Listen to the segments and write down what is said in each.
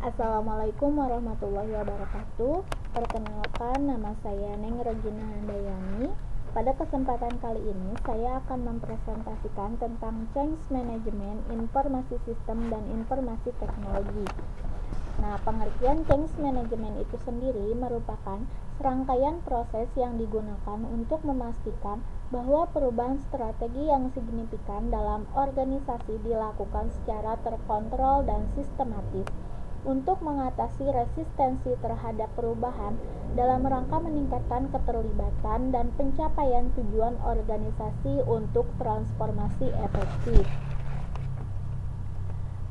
Assalamualaikum warahmatullahi wabarakatuh. Perkenalkan, nama saya Neng Regina Handayani. Pada kesempatan kali ini saya akan mempresentasikan tentang Change Management, Informasi Sistem dan Informasi Teknologi. Nah, pengertian Change Management itu sendiri merupakan serangkaian proses yang digunakan untuk memastikan bahwa perubahan strategi yang signifikan dalam organisasi dilakukan secara terkontrol dan sistematis untuk mengatasi resistensi terhadap perubahan dalam rangka meningkatkan keterlibatan dan pencapaian tujuan organisasi untuk transformasi efektif.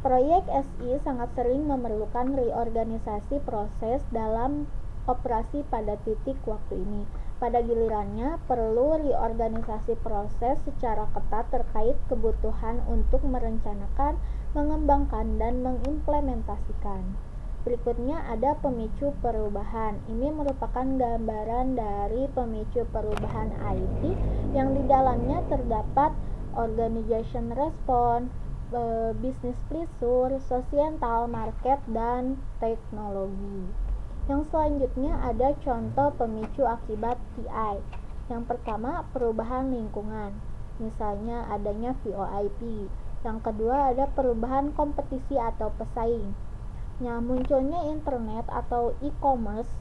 Proyek SI sangat sering memerlukan reorganisasi proses dalam operasi pada titik waktu ini. Pada gilirannya, perlu reorganisasi proses secara ketat terkait kebutuhan untuk merencanakan, mengembangkan, dan mengimplementasikan. Berikutnya ada pemicu perubahan. Ini merupakan gambaran dari pemicu perubahan IT yang di dalamnya terdapat organization response, business pressure, societal market, dan teknologi. Yang selanjutnya ada contoh pemicu akibat TI. Yang pertama, perubahan lingkungan, misalnya adanya VoIP. Yang kedua ada perubahan kompetisi atau pesaing. Nah, munculnya internet atau e-commerce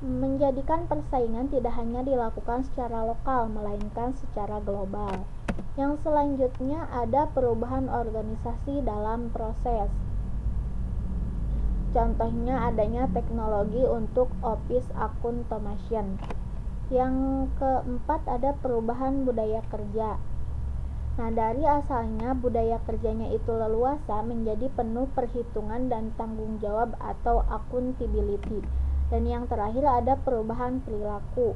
menjadikan persaingan tidak hanya dilakukan secara lokal, melainkan secara global. Yang selanjutnya ada perubahan organisasi dalam proses. Contohnya adanya teknologi untuk office automation. Yang keempat ada perubahan budaya kerja. Nah, dari asalnya budaya kerjanya itu leluasa menjadi penuh perhitungan dan tanggung jawab atau accountability. Dan yang terakhir ada perubahan perilaku.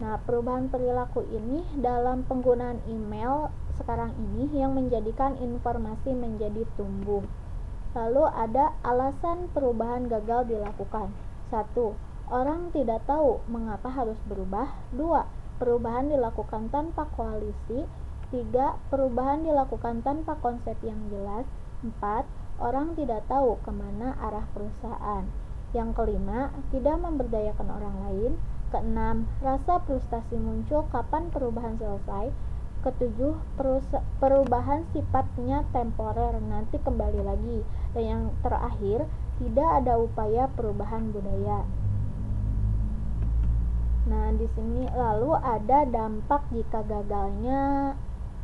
Nah, perubahan perilaku ini dalam penggunaan email sekarang ini yang menjadikan informasi menjadi tumbuh. Lalu ada alasan perubahan gagal dilakukan. 1. Orang tidak tahu mengapa harus berubah. 2. Perubahan dilakukan tanpa koalisi. 3. Perubahan dilakukan tanpa konsep yang jelas. 4. Orang tidak tahu kemana arah perusahaan. Yang kelima, tidak memberdayakan orang lain. Keenam, rasa frustasi muncul kapan perubahan selesai. Ketujuh, perubahan sifatnya temporer, nanti kembali lagi. Dan yang terakhir, tidak ada upaya perubahan budaya. Nah, di sini lalu ada dampak jika gagalnya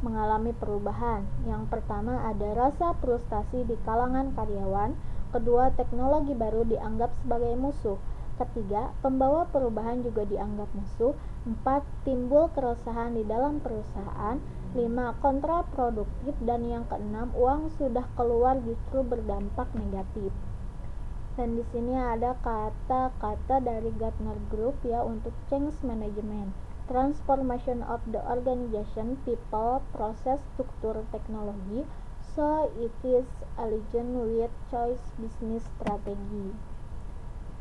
mengalami perubahan. Yang pertama ada rasa frustasi di kalangan karyawan. Kedua, teknologi baru dianggap sebagai musuh. Ketiga, pembawa perubahan juga dianggap musuh. 4. Timbul keresahan di dalam perusahaan. 5. Kontraproduktif. Dan yang keenam, uang sudah keluar justru berdampak negatif. Dan di sini ada kata-kata dari Gartner Group ya untuk change management. Transformation of the organization, people, process, structure, technology. So it is aligned with choice business strategy.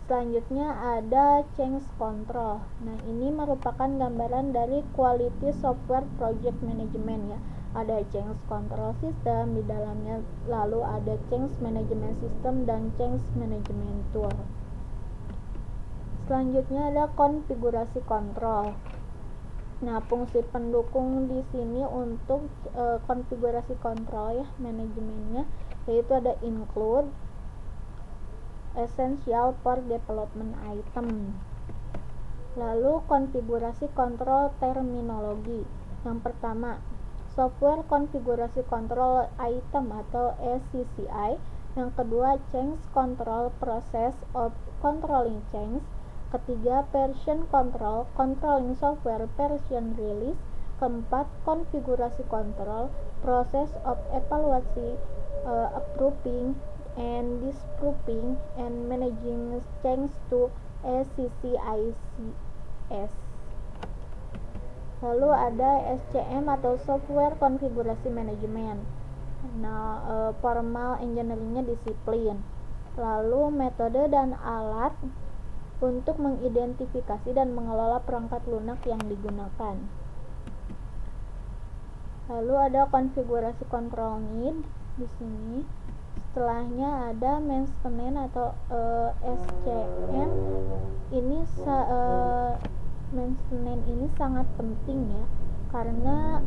Selanjutnya ada change control. Nah, ini merupakan gambaran dari quality software project management ya. Ada change control system di dalamnya, lalu ada change management system dan change management tool. Selanjutnya ada konfigurasi control. Nah, fungsi pendukung di sini untuk konfigurasi kontrol ya manajemennya yaitu ada include, essential for development item. Lalu konfigurasi kontrol terminologi. Yang pertama, software konfigurasi kontrol item atau SCCI. Yang kedua, change control process of controlling change. Ketiga, version control, controlling software version release. Keempat, konfigurasi control, process of evaluasi, approving and disapproving and managing change to SCCICS. Lalu ada SCM atau software konfigurasi management. Nah, formal engineeringnya disiplin. Lalu metode dan alat untuk mengidentifikasi dan mengelola perangkat lunak yang digunakan. Lalu ada konfigurasi control need di sini. setelahnya ada maintenance atau SCM. Maintenance ini sangat penting ya, karena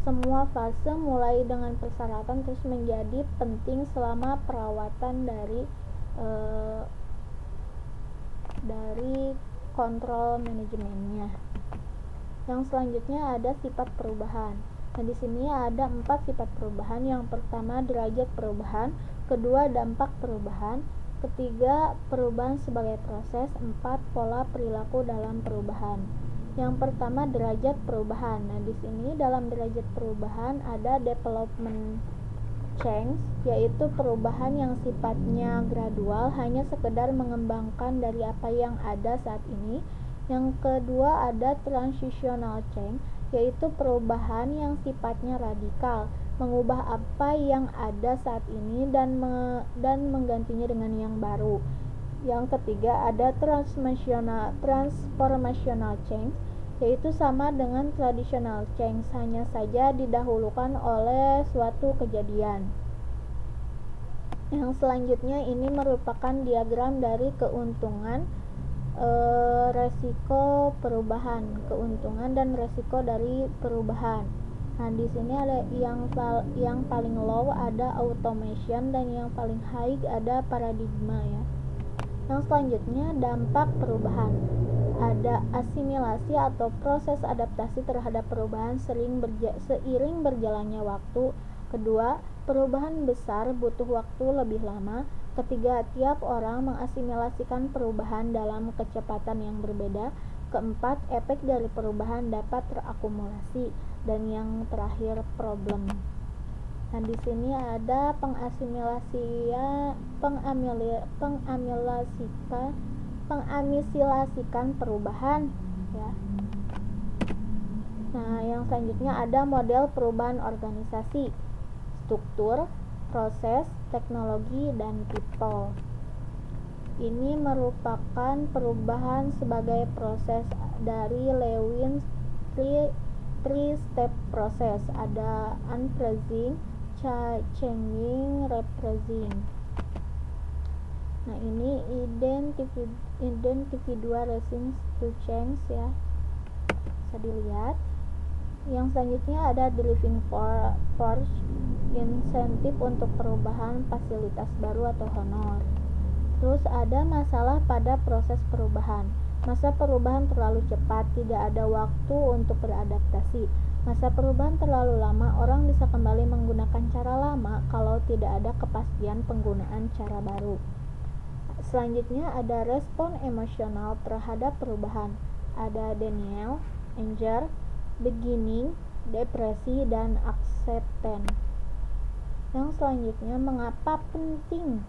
semua fase mulai dengan persyaratan terus menjadi penting selama perawatan dari kontrol manajemennya. Yang selanjutnya ada sifat perubahan. Nah, di sini ada 4 sifat perubahan. Yang pertama derajat perubahan, kedua dampak perubahan, ketiga perubahan sebagai proses, 4 pola perilaku dalam perubahan. Yang pertama derajat perubahan. Nah, di sini dalam derajat perubahan ada development change, yaitu perubahan yang sifatnya gradual, hanya sekedar mengembangkan dari apa yang ada saat ini. Yang kedua ada transitional change, yaitu perubahan yang sifatnya radikal, mengubah apa yang ada saat ini dan menggantinya dengan yang baru. Yang ketiga ada transformational change, yaitu sama dengan traditional change, hanya saja didahulukan oleh suatu kejadian. Yang selanjutnya ini merupakan diagram dari keuntungan, resiko perubahan, keuntungan dan resiko dari perubahan. Nah, di sini ada yang paling low ada automation dan yang paling high ada paradigma ya. Yang selanjutnya dampak perubahan. Ada asimilasi atau proses adaptasi terhadap perubahan seiring berjalannya waktu. Kedua, perubahan besar butuh waktu lebih lama. Ketiga, tiap orang mengasimilasikan perubahan dalam kecepatan yang berbeda. Keempat, efek dari perubahan dapat terakumulasi. Dan yang terakhir, problem. Nah, di sini ada pengamisilasikan perubahan ya. Nah, yang selanjutnya ada model perubahan organisasi, struktur, proses, teknologi, dan people. Ini merupakan perubahan sebagai proses dari Lewin's three-step process. Ada unfreezing, changing, repressing. Nah, ini individual resistance to change ya, bisa dilihat. Yang selanjutnya ada driving force, insentif untuk perubahan, fasilitas baru atau honor. Terus ada masalah pada proses perubahan. Masa perubahan terlalu cepat, tidak ada waktu untuk beradaptasi. Masa perubahan terlalu lama, orang bisa kembali menggunakan cara lama kalau tidak ada kepastian penggunaan cara baru. Selanjutnya ada respon emosional terhadap perubahan. Ada denial, anger, beginning, depresi, dan acceptance. Yang selanjutnya, mengapa penting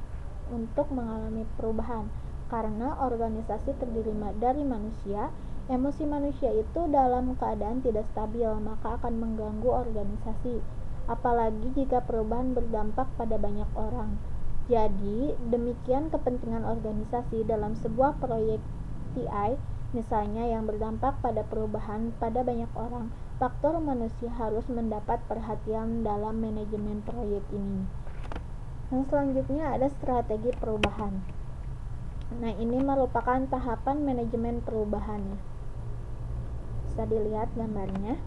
untuk mengalami perubahan? Karena organisasi terdiri dari manusia, emosi manusia itu dalam keadaan tidak stabil, maka akan mengganggu organisasi, apalagi jika perubahan berdampak pada banyak orang. Jadi, demikian kepentingan organisasi dalam sebuah proyek TI, misalnya yang berdampak pada perubahan pada banyak orang, faktor manusia harus mendapat perhatian dalam manajemen proyek ini. Yang selanjutnya ada strategi perubahan. Nah, ini merupakan tahapan manajemen perubahan. Bisa dilihat gambarnya.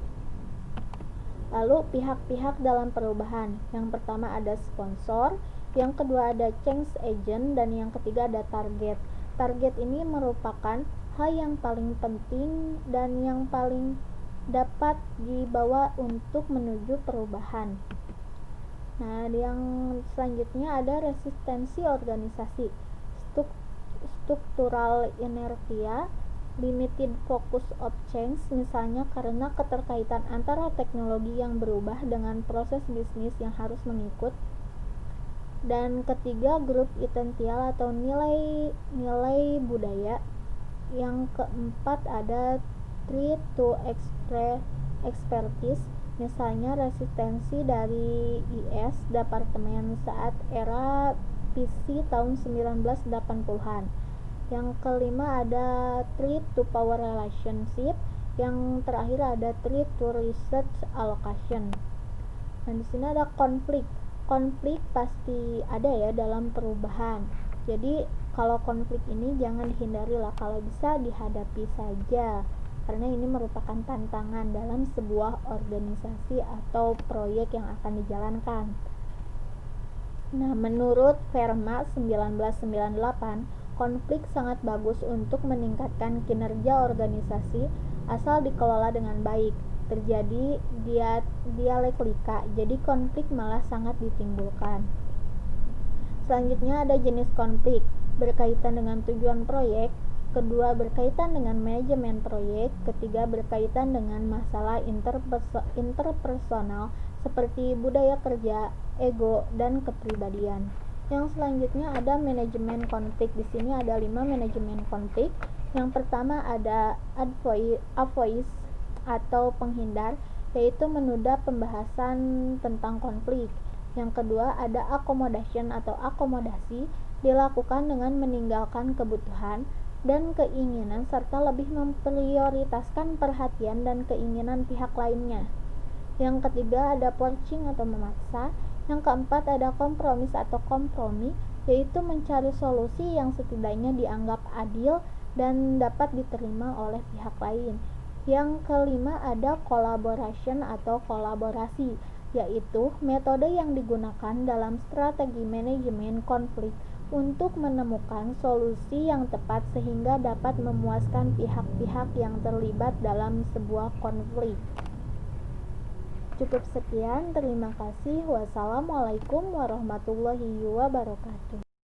Lalu pihak-pihak dalam perubahan. Yang pertama ada sponsor, yang kedua ada change agent, dan yang ketiga ada target. Target ini merupakan hal yang paling penting dan yang paling dapat dibawa untuk menuju perubahan. Nah, yang selanjutnya ada resistensi organisasi, struktural inertia, limited focus of change, misalnya karena keterkaitan antara teknologi yang berubah dengan proses bisnis yang harus mengikut. Dan ketiga, grup idential atau nilai budaya. Yang keempat ada threat to expertise, misalnya resistensi dari IS Departemen saat era PC tahun 1980-an. Yang kelima ada threat to power relationship. Yang terakhir ada threat to research allocation. Dan di sini ada konflik. konflik pasti ada ya dalam perubahan. Jadi kalau konflik ini jangan dihindari lah, kalau bisa dihadapi saja, karena ini merupakan tantangan dalam sebuah organisasi atau proyek yang akan dijalankan. Nah, menurut Verma 1998, konflik sangat bagus untuk meningkatkan kinerja organisasi asal dikelola dengan baik. Terjadi dialektika, jadi konflik malah sangat ditimbulkan. Selanjutnya ada jenis konflik, berkaitan dengan tujuan proyek, kedua berkaitan dengan manajemen proyek, ketiga berkaitan dengan masalah interpersonal seperti budaya kerja, ego, dan kepribadian. Yang selanjutnya ada manajemen konflik. Di sini ada 5 manajemen konflik. Yang pertama ada avoid atau penghindar, yaitu menunda pembahasan tentang konflik. Yang kedua ada accommodation atau akomodasi, dilakukan dengan meninggalkan kebutuhan dan keinginan serta lebih memprioritaskan perhatian dan keinginan pihak lainnya. Yang ketiga ada poaching atau memaksa. Yang keempat ada kompromis atau kompromi, yaitu mencari solusi yang setidaknya dianggap adil dan dapat diterima oleh pihak lain. Yang kelima ada collaboration atau kolaborasi, yaitu metode yang digunakan dalam strategi manajemen konflik untuk menemukan solusi yang tepat sehingga dapat memuaskan pihak-pihak yang terlibat dalam sebuah konflik. Cukup sekian, terima kasih. Wassalamualaikum warahmatullahi wabarakatuh.